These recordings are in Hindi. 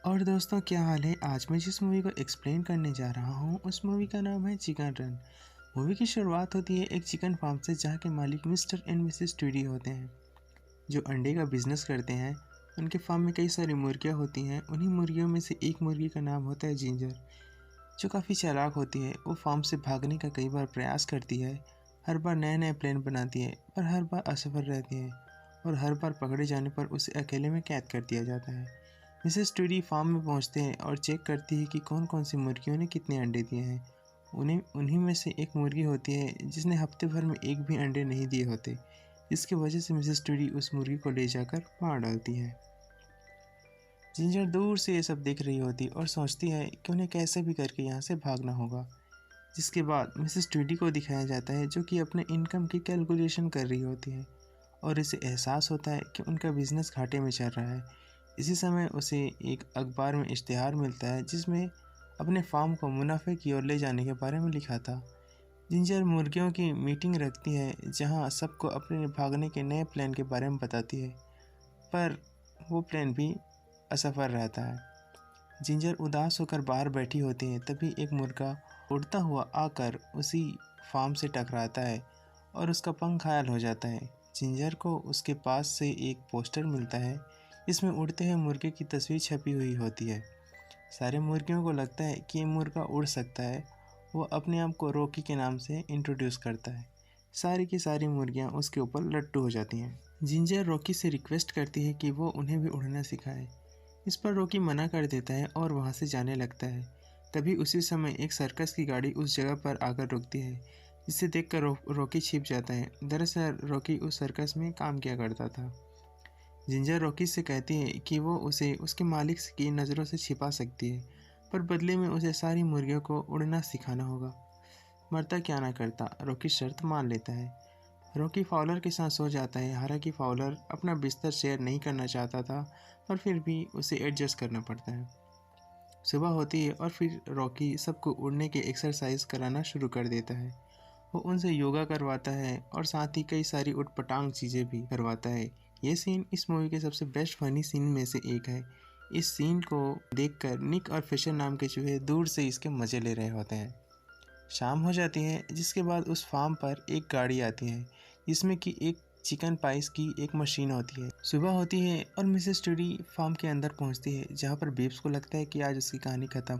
और दोस्तों क्या हाल है। आज मैं जिस मूवी को एक्सप्लेन करने जा रहा हूँ उस मूवी का नाम है चिकन रन। मूवी की शुरुआत होती है एक चिकन फार्म से जहाँ के मालिक मिस्टर एंड मिसेस ट्विडी होते हैं जो अंडे का बिजनेस करते हैं। उनके फार्म में कई सारी मुर्गियाँ होती हैं। उन्हीं मुर्गियों में से एक मुर्गी का नाम होता है जिंजर, जो काफ़ी चालाक होती है। वो फार्म से भागने का कई बार प्रयास करती है, हर बार नए नए प्लान बनाती है, पर हर बार असफल रहती है और हर बार पकड़े जाने पर उसे अकेले में कैद कर दिया जाता है। मिसेस ट्विडी फार्म में पहुंचते हैं और चेक करती है कि कौन कौन सी मुर्गियों ने कितने अंडे दिए हैं। उन्हीं में से एक मुर्गी होती है जिसने हफ्ते भर में एक भी अंडे नहीं दिए होते, जिसकी वजह से मिसेस ट्विडी उस मुर्गी को ले जाकर मार डालती है। जिंजर दूर से ये सब देख रही होती और सोचती है कि उन्हें कैसे भी करके यहाँ से भागना होगा। जिसके बाद मिसेस ट्विडी को दिखाया जाता है जो कि अपने इनकम की कैलकुलेशन कर रही होती है और इसे एहसास होता है कि उनका बिजनेस घाटे में चल रहा है। इसी समय उसे एक अखबार में इश्तिहार मिलता है जिसमें अपने फार्म को मुनाफे की ओर ले जाने के बारे में लिखा था। जिंजर मुर्गियों की मीटिंग रखती है जहां सबको अपने भागने के नए प्लान के बारे में बताती है, पर वो प्लान भी असफल रहता है। जिंजर उदास होकर बाहर बैठी होती है, तभी एक मुर्गा उड़ता हुआ आकर उसी फार्म से टकराता है और उसका पंख घायल हो जाता है। जिंजर को उसके पास से एक पोस्टर मिलता है, इसमें उड़ते हुए मुर्गे की तस्वीर छपी हुई होती है। सारे मुर्गियों को लगता है कि ये मुर्गा उड़ सकता है। वो अपने आप को रॉकी के नाम से इंट्रोड्यूस करता है। सारी की सारी मुर्गियाँ उसके ऊपर लट्टू हो जाती हैं। जिंजर रॉकी से रिक्वेस्ट करती है कि वो उन्हें भी उड़ना सिखाए। इस पर रॉकी मना कर देता है और वहाँ से जाने लगता है। तभी उसी समय एक सर्कस की गाड़ी उस जगह पर आकर रुकती है, जिसे देखकर रॉकी छिप जाता है। दरअसल रॉकी उस सर्कस में काम किया करता था। जिंजर रॉकी से कहती है कि वो उसे उसके मालिक की नज़रों से छिपा सकती है, पर बदले में उसे सारी मुर्गियों को उड़ना सिखाना होगा। मरता क्या ना करता, रॉकी शर्त मान लेता है। रॉकी फाउलर के साथ सो जाता है। हालांकि फाउलर अपना बिस्तर शेयर नहीं करना चाहता था, पर फिर भी उसे एडजस्ट करना पड़ता है। सुबह होती है और फिर रॉकी सबको उड़ने की एक्सरसाइज कराना शुरू कर देता है। वो उनसे योगा करवाता है और साथ ही कई सारी उटपटांग चीज़ें भी करवाता है। ये सीन इस मूवी के सबसे बेस्ट फनी सीन में से एक है। इस सीन को देखकर निक और फिशर नाम के चूहे दूर से इसके मज़े ले रहे होते हैं। शाम हो जाती है, जिसके बाद उस फार्म पर एक गाड़ी आती है जिसमें कि एक चिकन पाइस की एक मशीन होती है। सुबह होती है और मिसेस ट्विडी फार्म के अंदर पहुंचती है, जहां पर बीब्स को लगता है कि आज उसकी कहानी ख़त्म।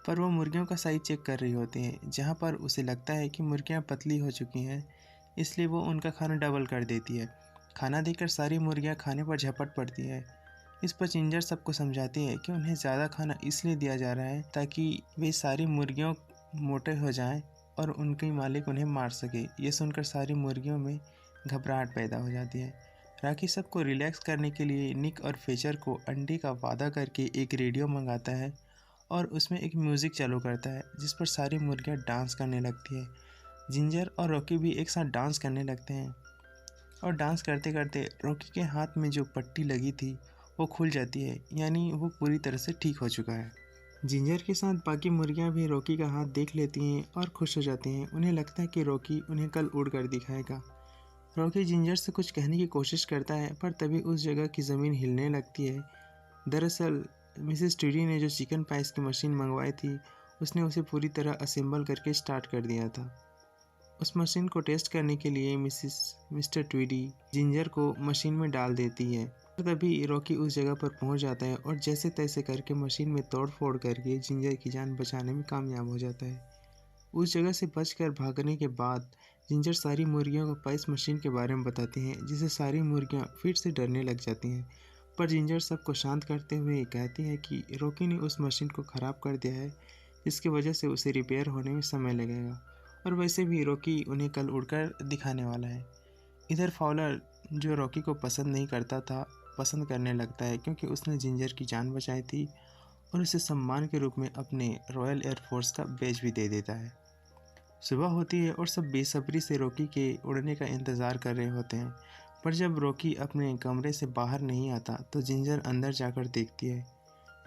पर वो मुर्गियों का साइज चेक कर रही होती है, जहां पर उसे लगता है कि मुर्गियां पतली हो चुकी हैं, इसलिए वो उनका खाना डबल कर देती है। खाना देकर सारी मुर्गियां खाने पर झपट पड़ती है। इस पर जिंजर सबको समझाती है कि उन्हें ज़्यादा खाना इसलिए दिया जा रहा है ताकि वे सारी मुर्गियों मोटे हो जाएं और उनके मालिक उन्हें मार सके। ये सुनकर सारी मुर्गियों में घबराहट पैदा हो जाती है। राखी सबको रिलैक्स करने के लिए निक और फेचर को अंडे का वादा करके एक रेडियो मंगाता है और उसमें एक म्यूज़िक चालू करता है जिस पर सारी मुर्गियाँ डांस करने लगती है। जिंजर और रॉकी भी एक साथ डांस करने लगते हैं और डांस करते करते रॉकी के हाथ में जो पट्टी लगी थी वो खुल जाती है, यानी वो पूरी तरह से ठीक हो चुका है। जिंजर के साथ बाकी मुर्गियां भी रॉकी का हाथ देख लेती हैं और खुश हो जाती हैं। उन्हें लगता है कि रॉकी उन्हें कल उड़ कर दिखाएगा। रॉकी जिंजर से कुछ कहने की कोशिश करता है, पर तभी उस जगह की ज़मीन हिलने लगती है। दरअसल मिसेस ट्विडी ने जो चिकन पाइस की मशीन मंगवाई थी, उसने उसे पूरी तरह असेंबल करके स्टार्ट कर दिया था। उस मशीन को टेस्ट करने के लिए मिस्टर ट्विडी जिंजर को मशीन में डाल देती है। तभी रॉकी उस जगह पर पहुंच जाता है और जैसे तैसे करके मशीन में तोड़ फोड़ करके जिंजर की जान बचाने में कामयाब हो जाता है। उस जगह से बचकर भागने के बाद जिंजर सारी मुर्गियों को पाइस मशीन के बारे में बताती हैं, जिससे सारी मुर्गियां फिर से डरने लग जाती हैं। पर जिंजर सबको शांत करते हुए कहती है कि रॉकी ने उस मशीन को ख़राब कर दिया है, जिसकी वजह से उसे रिपेयर होने में समय लगेगा और वैसे भी रॉकी उन्हें कल उड़कर दिखाने वाला है। इधर फाउलर, जो रॉकी को पसंद नहीं करता था, पसंद करने लगता है क्योंकि उसने जिंजर की जान बचाई थी और उसे सम्मान के रूप में अपने रॉयल एयरफोर्स का बैज भी दे देता है। सुबह होती है और सब बेसब्री से रॉकी के उड़ने का इंतज़ार कर रहे होते हैं, पर जब रॉकी अपने कमरे से बाहर नहीं आता तो जिंजर अंदर जाकर देखती है,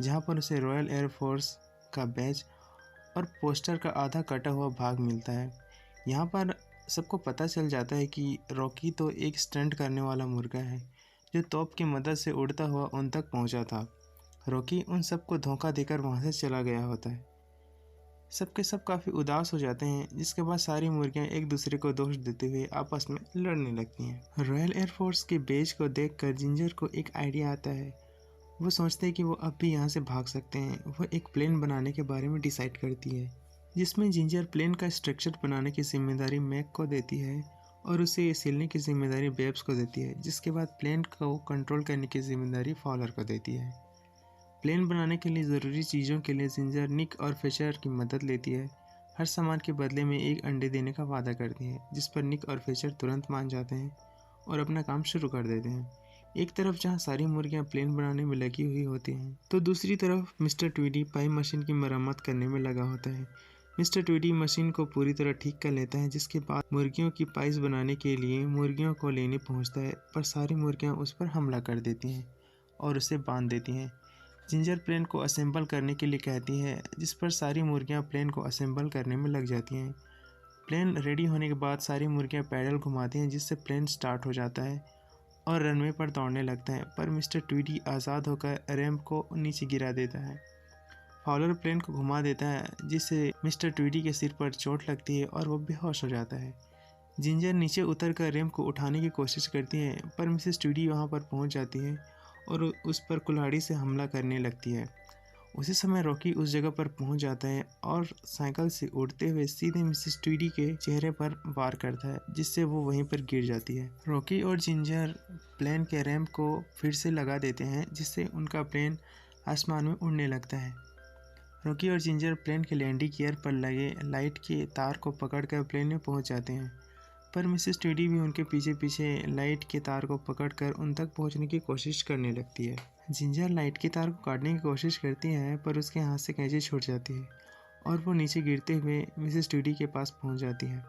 जहाँ पर उसे रॉयल एयरफोर्स का बैज और पोस्टर का आधा कटा हुआ भाग मिलता है। यहाँ पर सबको पता चल जाता है कि रॉकी तो एक स्टंट करने वाला मुर्गा है जो तोप की मदद से उड़ता हुआ उन तक पहुँचा था। रॉकी उन सबको धोखा देकर वहाँ से चला गया होता है। सबके सब काफ़ी उदास हो जाते हैं, जिसके बाद सारी मुर्गियाँ एक दूसरे को दोष देते हुए आपस में लड़ने लगती हैं। रॉयल एयरफोर्स के बेज को देखकर जिंजर को एक आइडिया आता है। वो सोचते हैं कि वो अब भी यहाँ से भाग सकते हैं। वो एक प्लेन बनाने के बारे में डिसाइड करती है, जिसमें जिंजर प्लेन का स्ट्रक्चर बनाने की जिम्मेदारी मैक को देती है और उसे ये सिलने की जिम्मेदारी बेब्स को देती है, जिसके बाद प्लेन को कंट्रोल करने की जिम्मेदारी फॉलर को देती है। प्लेन बनाने के लिए ज़रूरी चीज़ों के लिए जिंजर निक और फिशर की मदद लेती है। हर सामान के बदले में एक अंडे देने का वादा करती है, जिस पर निक और फिशर तुरंत मान जाते हैं और अपना काम शुरू कर देते हैं। एक तरफ जहां सारी मुर्गियां प्लेन बनाने में लगी हुई होती हैं, तो दूसरी तरफ मिस्टर ट्वीडी पाई मशीन की मरम्मत करने में लगा होता है। मिस्टर ट्वीडी मशीन को पूरी तरह ठीक कर लेता है, जिसके बाद मुर्गियों की पाइस बनाने के लिए मुर्गियों को लेने पहुंचता है, पर सारी मुर्गियां उस पर हमला कर देती हैं और उसे बांध देती हैं। जिंजर प्लेन को असेंबल करने के लिए कहती है, जिस पर सारी मुर्गियां प्लेन को असेंबल करने में लग जाती हैं। प्लेन रेडी होने के बाद सारी मुर्गियां पैडल घुमाती हैं, जिससे प्लेन स्टार्ट हो जाता है और रनवे पर दौड़ने लगता है, पर मिस्टर ट्वीडी आज़ाद होकर रैंप को नीचे गिरा देता है। फॉलर प्लेन को घुमा देता है, जिससे मिस्टर ट्वीडी के सिर पर चोट लगती है और वो बेहोश हो जाता है। जिंजर नीचे उतरकर रैंप को उठाने की कोशिश करती है, पर मिसेस ट्वीडी वहाँ पर पहुँच जाती है और उस पर कुल्हाड़ी से हमला करने लगती है। उसी समय रॉकी उस जगह पर पहुंच जाता है और साइकिल से उड़ते हुए सीधे मिसेस ट्वीडी के चेहरे पर वार करता है, जिससे वो वहीं पर गिर जाती है। रॉकी और जिंजर प्लेन के रैंप को फिर से लगा देते हैं, जिससे उनका प्लेन आसमान में उड़ने लगता है। रॉकी और जिंजर प्लेन के लैंडिंग गियर पर लगे लाइट के तार को पकड़कर प्लेन में पहुंच जाते हैं, पर मिसेस ट्वीडी भी उनके पीछे पीछे लाइट के तार को पकड़कर उन तक पहुंचने की कोशिश करने लगती है। जिंजर लाइट के तार को काटने की कोशिश करती है, पर उसके हाथ से कैंची छूट जाती है और वो नीचे गिरते हुए मिसेस ट्वीडी के पास पहुंच जाती है।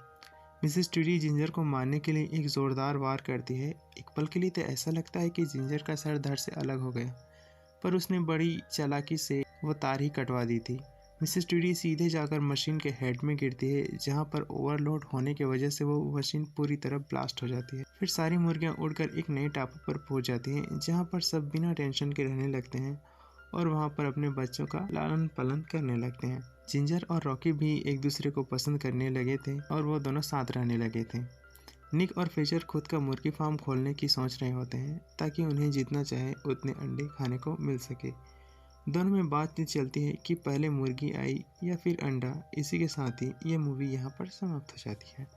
मिसेस ट्वीडी जिंजर को मारने के लिए एक ज़ोरदार वार करती है। एक पल के लिए तो ऐसा लगता है कि जिंजर का सर धड़ से अलग हो गया, पर उसने बड़ी चालाकी से वो तार ही कटवा दी थी। मिसेस ट्वीडी सीधे जाकर मशीन के हेड में गिरती है, जहां पर ओवरलोड होने की वजह से वो मशीन पूरी तरह ब्लास्ट हो जाती है। फिर सारी मुर्गियां उड़कर एक नए टापू पर पहुंच जाती हैं, जहां पर सब बिना टेंशन के रहने लगते हैं और वहां पर अपने बच्चों का लालन पालन करने लगते हैं। जिंजर और रॉकी भी एक दूसरे को पसंद करने लगे थे और वो दोनों साथ रहने लगे थे। निक और फिशर खुद का मुर्गी फार्म खोलने की सोच रहे होते हैं, ताकि उन्हें जितना चाहे उतने अंडे खाने को मिल सके। दोनों में बातचीत चलती है कि पहले मुर्गी आई या फिर अंडा। इसी के साथ ही यह मूवी यहाँ पर समाप्त हो जाती है।